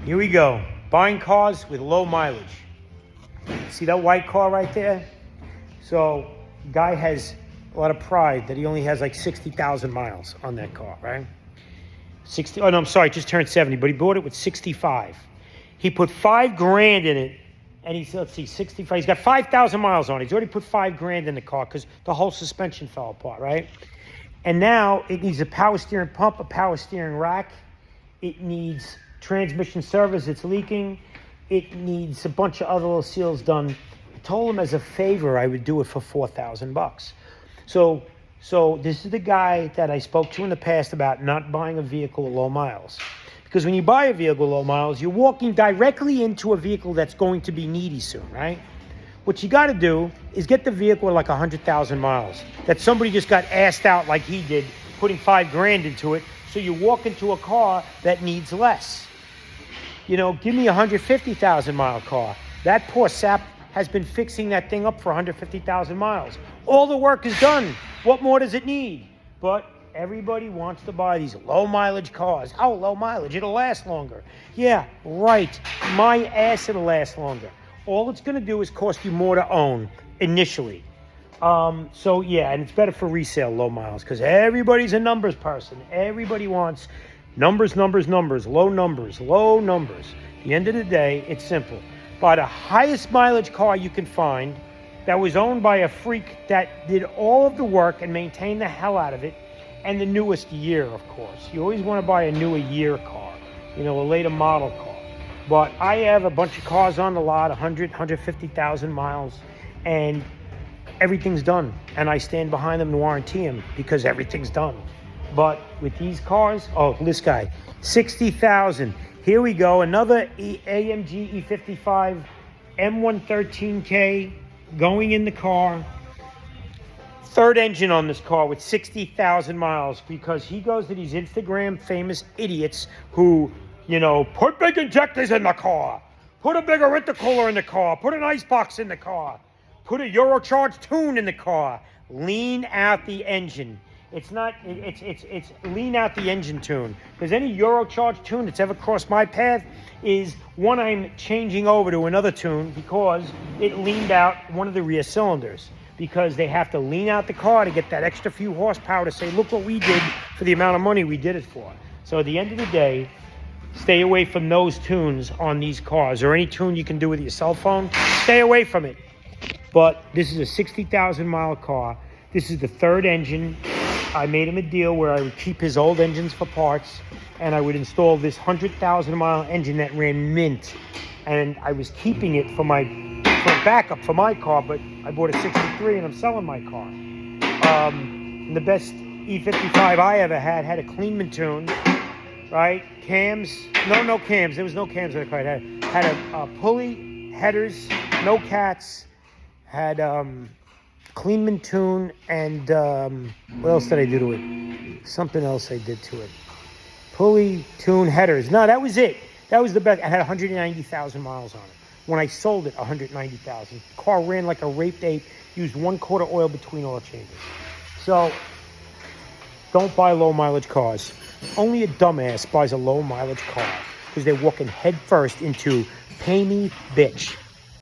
Here we go. Buying cars with low mileage. See that white car right there? So, guy has a lot of pride that he only has like 60,000 miles on that car, right? 60. Oh no, I'm sorry, it just turned 70, but he bought it with 65. He put $5,000 in it, and he said, let's see, 65. He's got 5,000 miles on it. He's already put $5,000 in the car because the whole suspension fell apart, right? And now it needs a power steering pump, a power steering rack. It needs transmission service. It's leaking. It needs a bunch of other little seals done. I told him as a favor I would do it for $4,000. So this is the guy that I spoke to in the past about not buying a vehicle with low miles. Because when you buy a vehicle with low miles, you're walking directly into a vehicle that's going to be needy soon, right? What you got to do is get the vehicle with like 100,000 miles that somebody just got assed out like he did, putting $5,000 into it. So you walk into a car that needs less. You know, give me a 150,000 mile car. That poor sap has been fixing that thing up for 150,000 miles. All the work is done. What more does it need? But everybody wants to buy these low mileage cars. Oh, low mileage, it'll last longer. Yeah, right. My ass, it'll last longer. All it's going to do is cost you more to own initially. So yeah, and it's better for resale low miles because everybody's a numbers person. Everybody wants numbers, low numbers. At the end of the day, it's simple. Buy the highest mileage car you can find that was owned by a freak that did all of the work and maintained the hell out of it, and the newest year, of course. You always want to buy a newer year car, you know, a later model car. But I have a bunch of cars on the lot, 150,000 miles, and everything's done. And I stand behind them and warranty them because everything's done. But with these cars, oh, this guy, 60,000. Here we go, another AMG E55 M113K going in the car. Third engine on this car with 60,000 miles because he goes to these Instagram famous idiots who, you know, put big injectors in the car, put a bigger intercooler in the car, put an icebox in the car, put a Eurocharge tune in the car, lean out the engine. It's lean out the engine tune. Because any Eurocharge tune that's ever crossed my path is one I'm changing over to another tune because it leaned out one of the rear cylinders. Because they have to lean out the car to get that extra few horsepower to say, look what we did for the amount of money we did it for. So at the end of the day, stay away from those tunes on these cars or any tune you can do with your cell phone. Stay away from it. But this is a 60,000 mile car. This is the third engine. I made him a deal where I would keep his old engines for parts and I would install this 100,000 mile engine that ran mint. And I was keeping it for backup for my car, but I bought a 63 and I'm selling my car. The best E55 I ever had a Cleanman tune, right? Cams, no cams. There was no cams in the car. It had a pulley, headers, no cats, had Cleanman tune, and what else did I do to it? Something else I did to it. Pulley, tune, headers. No, that was it. That was the best. I had 190,000 miles on it. When I sold it, 190,000. The car ran like a raped ape, used 1/4 oil between oil changes. So, don't buy low mileage cars. Only a dumbass buys a low mileage car because they're walking head first into pay me, bitch.